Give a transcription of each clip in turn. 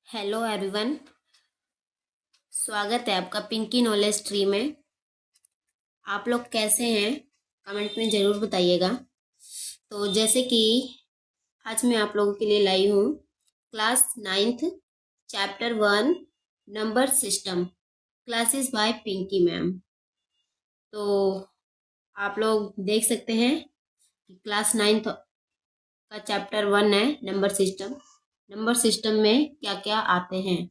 Hello everyone, स्वागत है आपका पिंकी नॉलेज ट्री में। आप लोग कैसे हैं कमेंट में ज़रूर बताइएगा। तो जैसे कि आज मैं आप लोगों के लिए लाई हूँ class 9th chapter 1 number system classes by Pinky ma'am. तो आप लोग देख सकते हैं कि क्लास 9th का चैप्टर 1 है नंबर सिस्टम। नंबर सिस्टम में क्या क्या आते हैं।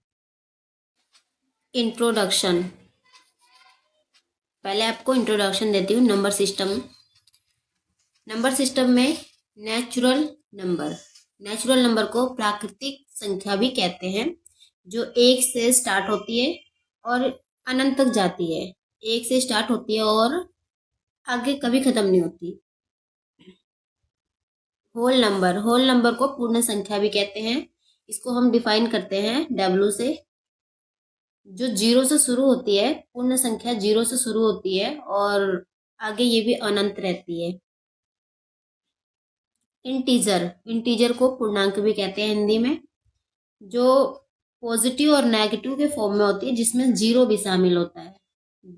इंट्रोडक्शन, पहले आपको इंट्रोडक्शन देती हूँ नंबर सिस्टम। नंबर सिस्टम में नेचुरल नंबर को प्राकृतिक संख्या भी कहते हैं, जो एक से स्टार्ट होती है और अनंत तक जाती है। एक से स्टार्ट होती है और आगे कभी खत्म नहीं होती। होल नंबर को पूर्ण संख्या भी कहते हैं। इसको हम डिफाइन करते हैं W से। जो जीरो से शुरू होती है, पूर्ण संख्या जीरो से शुरू होती है और आगे ये भी अनंत रहती है। इंटीजर को पूर्णांक भी कहते हैं हिंदी में, जो पॉजिटिव और नेगेटिव के फॉर्म में होती है, जिसमें जीरो भी शामिल होता है।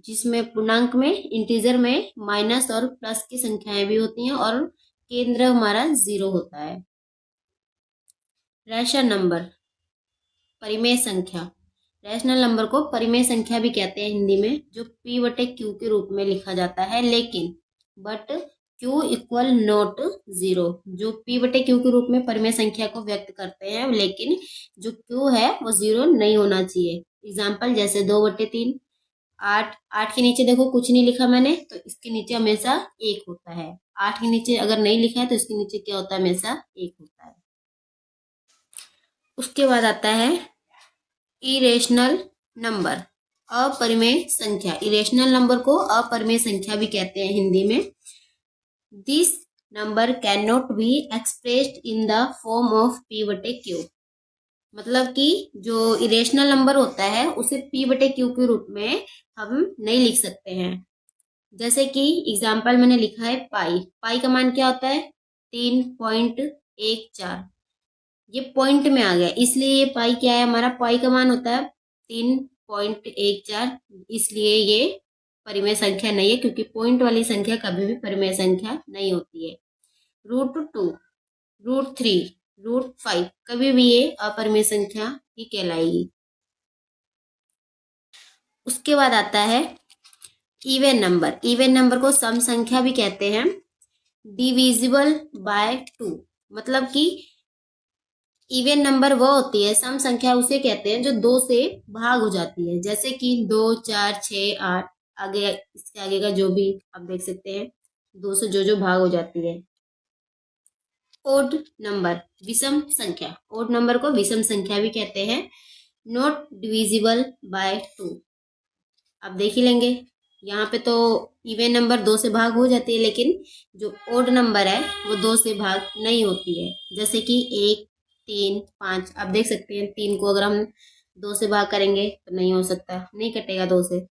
जिसमें पूर्णांक में इंटीजर में माइनस और प्लस की संख्याएं भी होती हैं और केंद्र हमारा जीरो होता है। रैशनल नंबर, परिमेय संख्या। रैशनल नंबर को परिमेय संख्या भी कहते हैं हिंदी में, जो P/Q के रूप में लिखा जाता है, लेकिन but Q equal not zero. जो P/Q के रूप में परिमेय संख्या को व्यक्त करते हैं, लेकिन जो Q है वो जीरो नहीं होना चाहिए। एग्जाम्पल जैसे 2/3, 8 के नीचे देखो कुछ नहीं लिखा मैंने, तो इसके नीचे हमेशा 1 होता है। 8 के नीचे अगर नहीं लिखा है तो इसके नीचे क्या होता है, हमेशा 1 होता है। उसके बाद आता है इरेशनल नंबर, अपरिमेय संख्या। इरेशनल नंबर को अपरिमेय संख्या भी कहते हैं हिंदी में। This number can not be expressed in the form of P/Q। मतलब कि जो इरेशनल नंबर होता है उसे P/Q के रूप में हम नहीं लिख सकते हैं। जैसे कि एग्जाम्पल मैंने लिखा है पाई का मान क्या होता है, 3.14। ये पॉइंट में आ गया, इसलिए ये पाई क्या है, हमारा पाई का मान होता है 3.14। इसलिए ये परिमेय संख्या नहीं है, क्योंकि पॉइंट वाली संख्या कभी भी परिमेय संख्या नहीं होती है। √2, √3, √5 कभी भी ये अपरिमेय संख्या ही कहलाएगी। उसके बाद आता है इवन नंबर को सम संख्या भी कहते हैं। डिविजिबल बाय 2, मतलब कि इवन नंबर वो होती है, सम संख्या उसे कहते हैं जो 2 से भाग हो जाती है। जैसे कि 2, 4, 6, 8, आगे इसके आगे का जो भी आप देख सकते हैं, 2 से जो भाग हो जाती है। ओड नंबर, विषम संख्या। ओड नंबर को विषम संख्या भी कहते हैं। नॉट डिविजिबल बाय 2, आप देख ही लेंगे। यहाँ पे तो इवन नंबर 2 से भाग हो जाती है, लेकिन जो ओड नंबर है वो 2 से भाग नहीं होती है। जैसे कि 1, 3, 5, आप देख सकते हैं 3 को अगर हम 2 से भाग करेंगे तो नहीं हो सकता, नहीं कटेगा 2 से।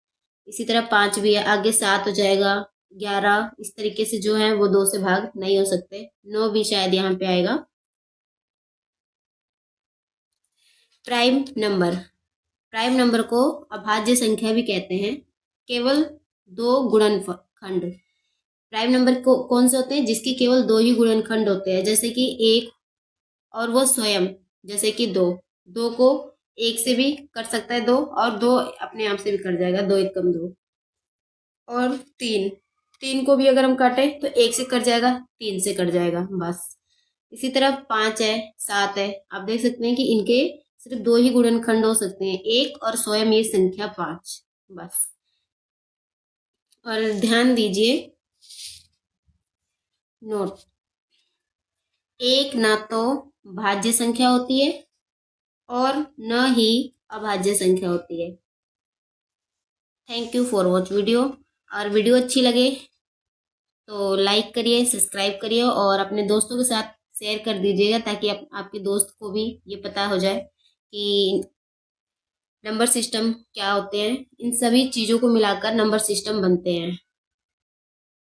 इसी तरह 5 भी है, आगे 7 हो जाएगा, 11, इस तरीके से जो है वो 2 से भाग नहीं हो सकते। 9 भी शायद यहाँ पे आएगा। प्राइम नंबर को अभाज्य संख्या भी कहते हैं। केवल 2 गुणनखंड। प्राइम नंबर को कौन से होते हैं, जिसके केवल 2 ही गुणनखंड होते हैं। जैसे कि 1 और वो स्वयं, जैसे कि 2 को 1 से भी कर सकता है 2, और 2 अपने आप से भी कट जाएगा, 2 एकम 2। और 3 को भी अगर हम काटे तो 1 से कट जाएगा, 3 से कट जाएगा, बस। इसी तरह 5 है, 7 है, आप देख सकते हैं कि इनके सिर्फ 2 ही गुणनखंड हो सकते हैं, 1 और स्वयं ये संख्या 5, बस। और ध्यान दीजिए, नोट, 1 ना तो भाज्य संख्या होती है और न ही अभाज्य संख्या होती है। Thank you for watch video. और वीडियो अच्छी लगे तो लाइक करिए, सब्सक्राइब करिए और अपने दोस्तों के साथ शेयर कर दीजिएगा, ताकि आपके दोस्त को भी ये पता हो जाए कि नंबर सिस्टम क्या होते हैं। इन सभी चीज़ों को मिलाकर नंबर सिस्टम बनते हैं।